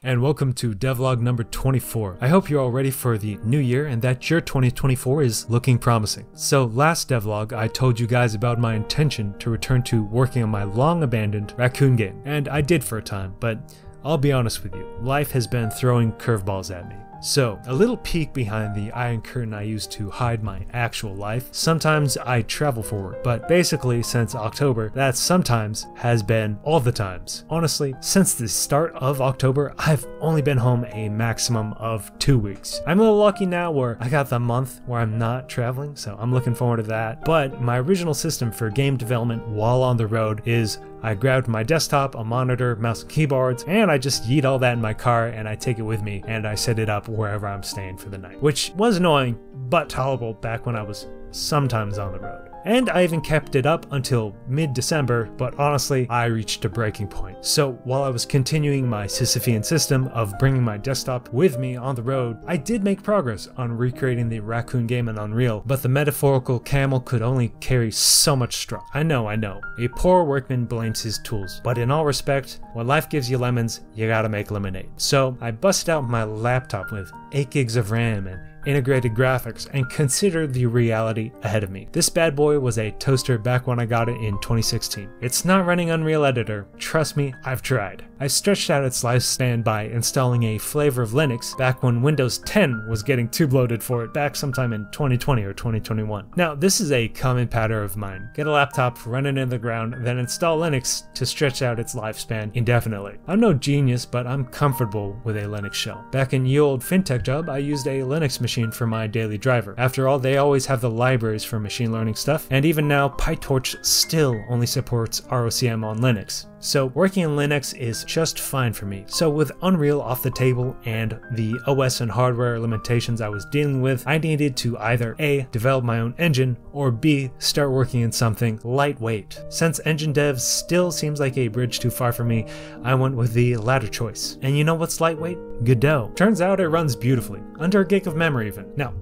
And welcome to devlog number 24. I hope you're all ready for the new year and that your 2024 is looking promising. So last devlog I told you guys about my intention to return to working on my long abandoned raccoon game, and I did for a time, but I'll be honest with you, life has been throwing curveballs at me. So, a little peek behind the iron curtain I use to hide my actual life. Sometimes I travel for work, but basically since October, that sometimes has been all the times. Honestly, since the start of October, I've only been home a maximum of 2 weeks. I'm a little lucky now where I got the month where I'm not traveling, so I'm looking forward to that. But my original system for game development while on the road is I grabbed my desktop, a monitor, mouse and keyboards, and I just yeet all that in my car and I take it with me and I set it up wherever I'm staying for the night. Which was annoying, but tolerable back when I was sometimes on the road. And I even kept it up until mid-December, but honestly, I reached a breaking point. So while I was continuing my Sisyphean system of bringing my desktop with me on the road, I did make progress on recreating the raccoon game in Unreal, but the metaphorical camel could only carry so much straw. I know. A poor workman blames his tools, but in all respect, when life gives you lemons, you gotta make lemonade. So I busted out my laptop with 8 gigs of RAM and integrated graphics and considered the reality ahead of me. This bad boy was a toaster back when I got it in 2016. It's not running Unreal Editor, trust me, I've tried. I stretched out its lifespan by installing a flavor of Linux back when Windows 10 was getting too bloated for it back sometime in 2020 or 2021. Now this is a common pattern of mine. Get a laptop, run it in the ground, then install Linux to stretch out its lifespan indefinitely. I'm no genius, but I'm comfortable with a Linux shell. Back in ye old fintech job, I used a Linux machine for my daily driver. After all, they always have the libraries for machine learning stuff, and even now PyTorch still only supports ROCm on Linux. So working in Linux is just fine for me. So with Unreal off the table and the OS and hardware limitations I was dealing with, I needed to either A, develop my own engine, or B, start working in something lightweight. Since engine dev still seems like a bridge too far for me, I went with the latter choice. And you know what's lightweight? Godot. Turns out it runs beautifully, under a gig of memory even. Now,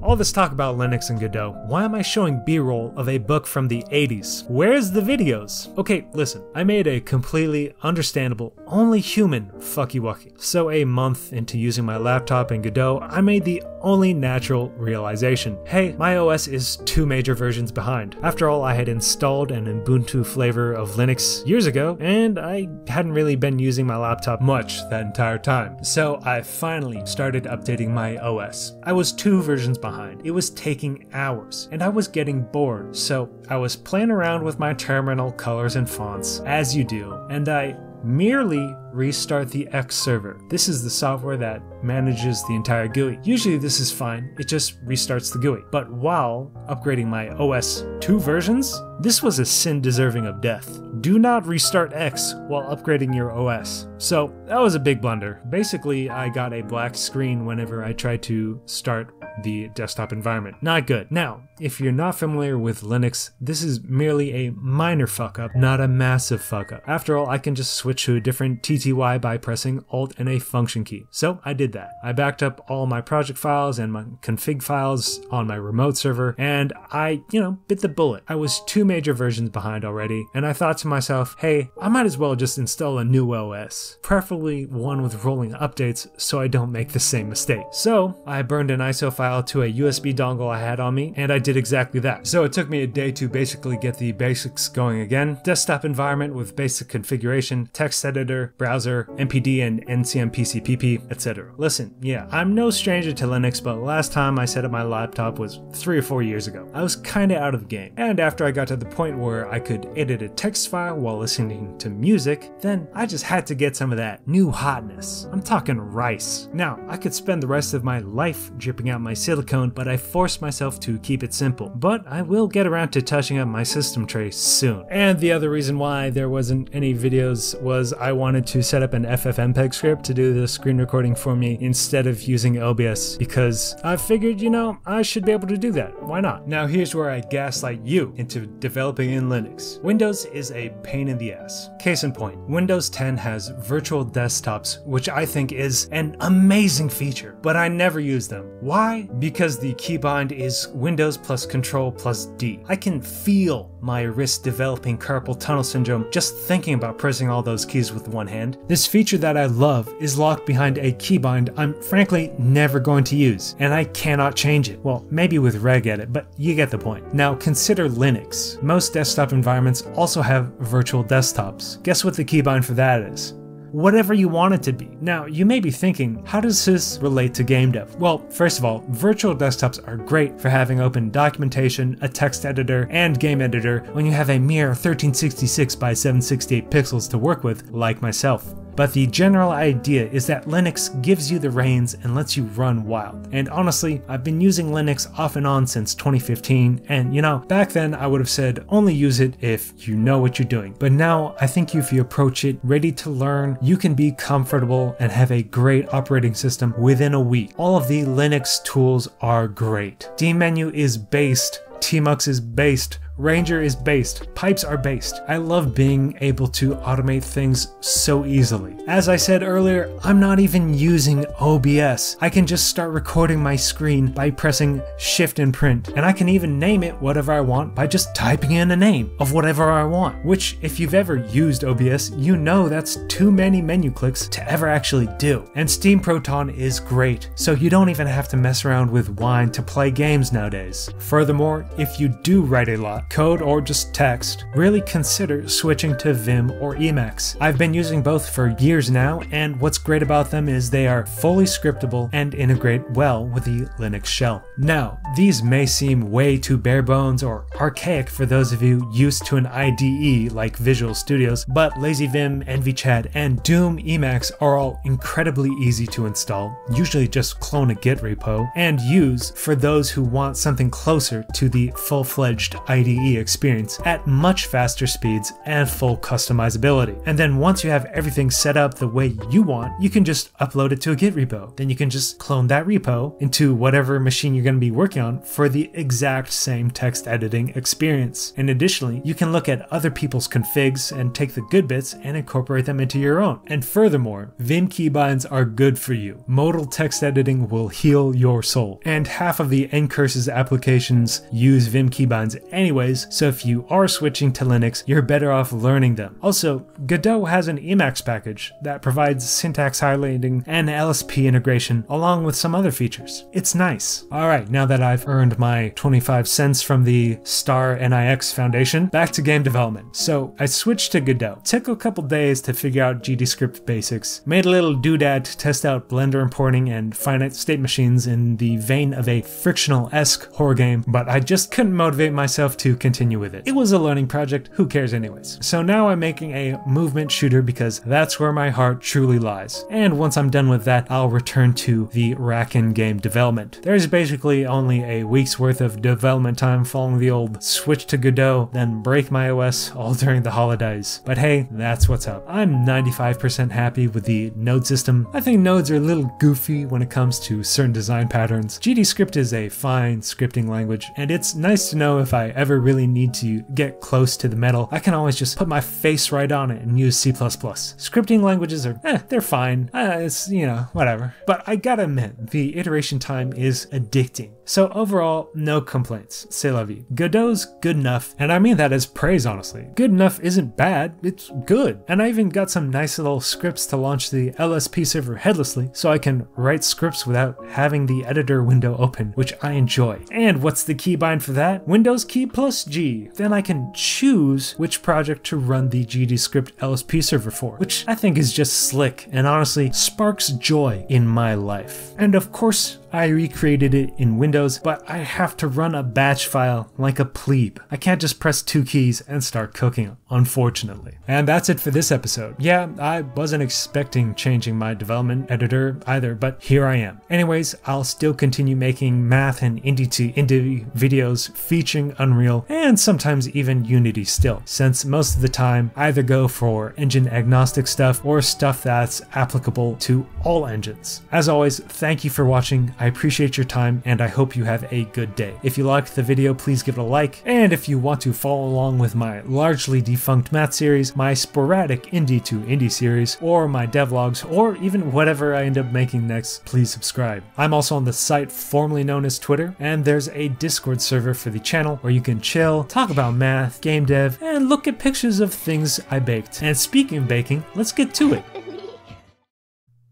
all this talk about Linux and Godot, why am I showing B-roll of a book from the 80s? Where's the videos? Okay, listen, I made a completely understandable, only human fucky-wucky. So a month into using my laptop and Godot, I made the only natural realization. Hey, my OS is 2 major versions behind. After all, I had installed an Ubuntu flavor of Linux years ago, and I hadn't really been using my laptop much that entire time. So I finally started updating my OS. I was 2 versions behind. It was taking hours, and I was getting bored. So I was playing around with my terminal colors and fonts, as you do, and I merely restart the X server. This is the software that manages the entire GUI. Usually this is fine, it just restarts the GUI. But while upgrading my OS 2 versions, this was a sin deserving of death. Do not restart X while upgrading your OS. So that was a big blunder. Basically, I got a black screen whenever I tried to start the desktop environment. Not good. Now, if you're not familiar with Linux, this is merely a minor fuck up, not a massive fuck up. After all, I can just switch to a different TTY by pressing Alt and a function key. So I did that. I backed up all my project files and my config files on my remote server, and I, bit the bullet. I was 2 major versions behind already, and I thought to myself, hey, I might as well just install a new OS, preferably one with rolling updates so I don't make the same mistake. So I burned an ISO file to a USB dongle I had on me, and I did exactly that. So it took me a day to basically get the basics going again. Desktop environment with basic configuration, text editor, browser, MPD and NCM PCPP, etc. Listen, yeah, I'm no stranger to Linux, but last time I set up my laptop was 3 or 4 years ago. I was kinda out of the game. And after I got to the point where I could edit a text file while listening to music, then I just had to get some of that new hotness. I'm talking rice. Now, I could spend the rest of my life dripping out my silicone, but I forced myself to keep it simple. But I will get around to touching up my system tray soon. And the other reason why there wasn't any videos was I wanted to set up an FFmpeg script to do the screen recording for me instead of using OBS, because I figured, I should be able to do that. Why not? Now here's where I gaslight you into developing in Linux. Windows is a pain in the ass. Case in point, Windows 10 has virtual desktops, which I think is an amazing feature, but I never use them. Why? Why? Because the keybind is Windows plus Control plus D. I can feel my wrist developing carpal tunnel syndrome just thinking about pressing all those keys with one hand. This feature that I love is locked behind a keybind I'm frankly never going to use, and I cannot change it. Well, maybe with regedit, but you get the point. Now consider Linux. Most desktop environments also have virtual desktops. Guess what the keybind for that is? Whatever you want it to be. Now, you may be thinking, how does this relate to game dev? Well, first of all, virtual desktops are great for having open documentation, a text editor, and game editor when you have a mere 1366 by 768 pixels to work with, like myself. But the general idea is that Linux gives you the reins and lets you run wild. And honestly, I've been using Linux off and on since 2015, and you know, back then I would have said only use it if you know what you're doing. But now I think if you approach it ready to learn, you can be comfortable and have a great operating system within a week. All of the Linux tools are great. dmenu is based, tmux is based, Ranger is based, pipes are based. I love being able to automate things so easily. As I said earlier, I'm not even using OBS. I can just start recording my screen by pressing Shift and Print, and I can even name it whatever I want by just typing in a name of whatever I want, which if you've ever used OBS, you know that's too many menu clicks to ever actually do. And Steam Proton is great, so you don't even have to mess around with Wine to play games nowadays. Furthermore, if you do write a lot, code or just text, really consider switching to Vim or Emacs. I've been using both for years now, and what's great about them is they are fully scriptable and integrate well with the Linux shell. Now, these may seem way too bare bones or archaic for those of you used to an IDE like Visual Studios, but LazyVim, NVChat, and Doom Emacs are all incredibly easy to install, usually just clone a Git repo, and use for those who want something closer to the full-fledged IDE experience at much faster speeds and full customizability. And then once you have everything set up the way you want, you can just upload it to a Git repo. Then you can just clone that repo into whatever machine you're going to be working on for the exact same text editing experience. And additionally, you can look at other people's configs and take the good bits and incorporate them into your own. And furthermore, Vim keybinds are good for you. Modal text editing will heal your soul. And half of the Ncurses applications use Vim keybinds anyways, so if you are switching to Linux, you're better off learning them. Also, Godot has an Emacs package that provides syntax highlighting and LSP integration along with some other features. It's nice. Alright, now that I've earned my 25 cents from the Star NIX Foundation, back to game development. So I switched to Godot. Took a couple days to figure out GDScript basics, made a little doodad to test out Blender importing and finite state machines in the vein of a frictional-esque horror game, but I just couldn't motivate myself to continue with it. It was a learning project, who cares anyways. So now I'm making a movement shooter because that's where my heart truly lies. And once I'm done with that, I'll return to the Racken game development. There's basically only a week's worth of development time following the old switch to Godot, then break my OS all during the holidays. But hey, that's what's up. I'm 95% happy with the node system. I think nodes are a little goofy when it comes to certain design patterns. GDScript is a fine scripting language, and it's nice to know if I ever really need to get close to the metal, I can always just put my face right on it and use C++. Scripting languages are, they're fine. It's, you know, whatever. But I gotta admit, the iteration time is addicting. So overall, no complaints. C'est la vie. Godot's good enough, and I mean that as praise, honestly. Good enough isn't bad, it's good. And I even got some nice little scripts to launch the LSP server headlessly, so I can write scripts without having the editor window open, which I enjoy. And what's the keybind for that? Windows key plus G. Then I can choose which project to run the GDScript LSP server for, which I think is just slick and honestly sparks joy in my life. And of course, I recreated it in Windows, but I have to run a batch file like a plebe. I can't just press 2 keys and start cooking, unfortunately. And that's it for this episode. Yeah, I wasn't expecting changing my development editor either, but here I am. Anyways, I'll still continue making math and indie videos featuring Unreal and sometimes even Unity still, since most of the time I either go for engine agnostic stuff or stuff that's applicable to all engines. As always, thank you for watching. I appreciate your time, and I hope you have a good day. If you liked the video, please give it a like, and if you want to follow along with my largely defunct math series, my sporadic indie to indie series, or my devlogs, or even whatever I end up making next, please subscribe. I'm also on the site formerly known as Twitter, and there's a Discord server for the channel where you can chill, talk about math, game dev, and look at pictures of things I baked. And speaking of baking, let's get to it.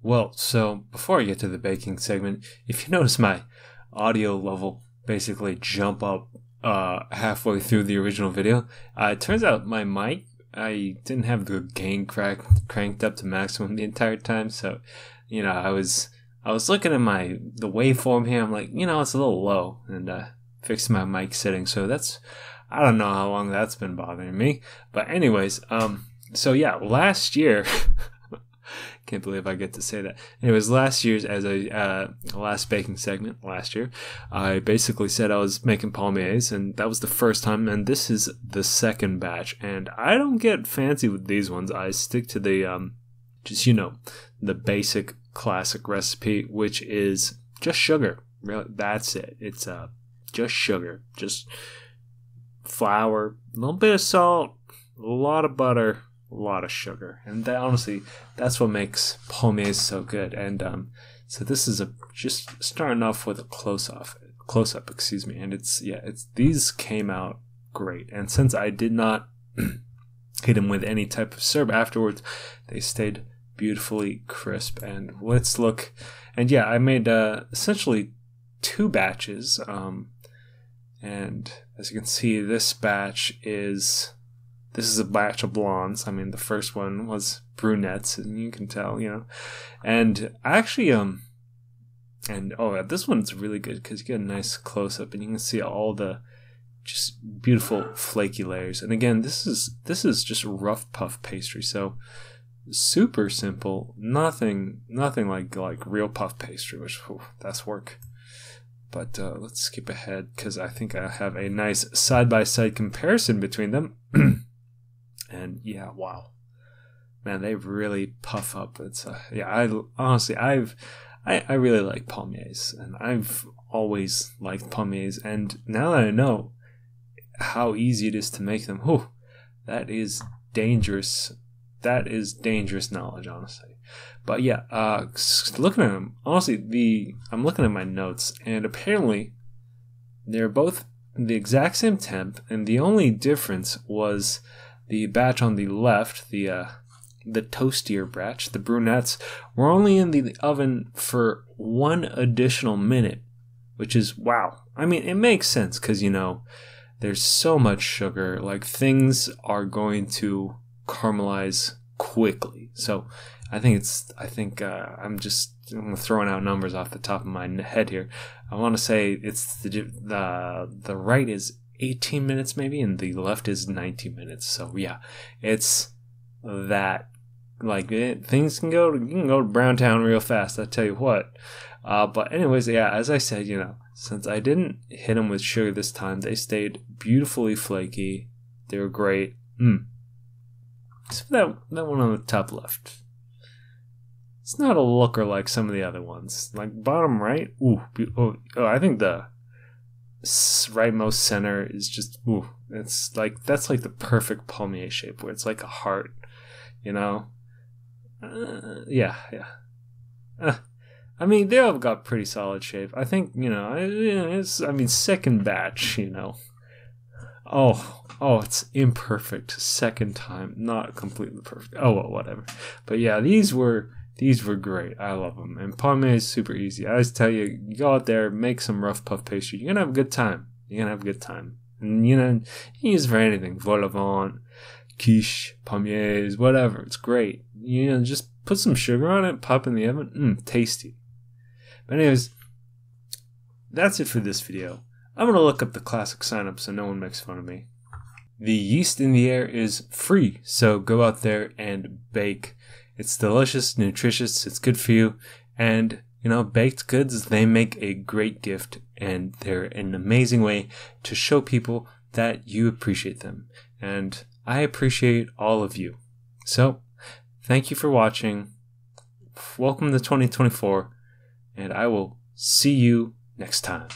Well, so before I get to the baking segment, if you notice my audio level basically jump up halfway through the original video, it turns out my mic, I didn't have the gain cranked up to maximum the entire time, so you know, I was looking at the waveform here. I'm like, you know, it's a little low, and fixed my mic setting. So that's, I don't know how long that's been bothering me, but anyways, so yeah, last year. Can't believe I get to say that. Anyways, last year's, as a last baking segment last year, I basically said I was making palmiers, and that was the first time, and this is the second batch. And I don't get fancy with these ones. I stick to the just, you know, the basic classic recipe, which is just sugar. Really, that's it. It's just sugar, just flour, a little bit of salt, a lot of butter, a lot of sugar, and that, honestly, that's what makes palmiers so good. And so this is just starting off with a close up, excuse me. And it's these came out great, and since I did not hit them with any type of syrup afterwards, they stayed beautifully crisp. And let's look. And yeah, I made essentially 2 batches, and as you can see, this is a batch of blondes. I mean, the first one was brunettes, and you can tell, you know. And actually, this one's really good because you get a nice close up, and you can see all the just beautiful flaky layers. And again, this is just rough puff pastry, so super simple. Nothing like real puff pastry, which that's work. But let's skip ahead because I think I have a nice side-by-side comparison between them. And yeah, wow, man, they really puff up. It's I really like palmiers, and I've always liked palmiers. And now that I know how easy it is to make them, that is dangerous. That is dangerous knowledge, honestly. But yeah, looking at them, honestly, I'm looking at my notes, and apparently they're both the exact same temp, and the only difference was the batch on the left, the toastier batch, the brunettes, were only in the oven for 1 additional minute, which is, wow. I mean, it makes sense because, you know, there's so much sugar, like things are going to caramelize quickly. So I'm throwing out numbers off the top of my head here. I want to say it's the right is 18 minutes maybe, and the left is 19 minutes. So yeah, it's that, like, things can go to Brown Town real fast, I tell you what. But anyways, yeah, as I said, you know, since I didn't hit them with sugar this time, they stayed beautifully flaky. They were great. Except for that one on the top left. It's not a looker like some of the other ones. Like bottom right, I think the rightmost center is just, it's like, that's like the perfect palmier shape where it's like a heart, you know. I mean, they all got pretty solid shape. I think, you know, second batch, you know. It's imperfect second time, not completely perfect. Oh well, whatever. But yeah, these were great. I love them. And palmier is super easy. I always tell you, you go out there, make some rough puff pastry. You're gonna have a good time. And you know, you can use it for anything. Vol au vent, quiche, palmiers, whatever. It's great. You know, just put some sugar on it, pop in the oven. Tasty. But anyways, that's it for this video. I'm gonna look up the classic sign-up so no one makes fun of me. The yeast in the air is free, so go out there and bake. It's delicious, nutritious, it's good for you, and, you know, baked goods, they make a great gift, and they're an amazing way to show people that you appreciate them. And I appreciate all of you. So, thank you for watching. Welcome to 2024, and I will See you next time.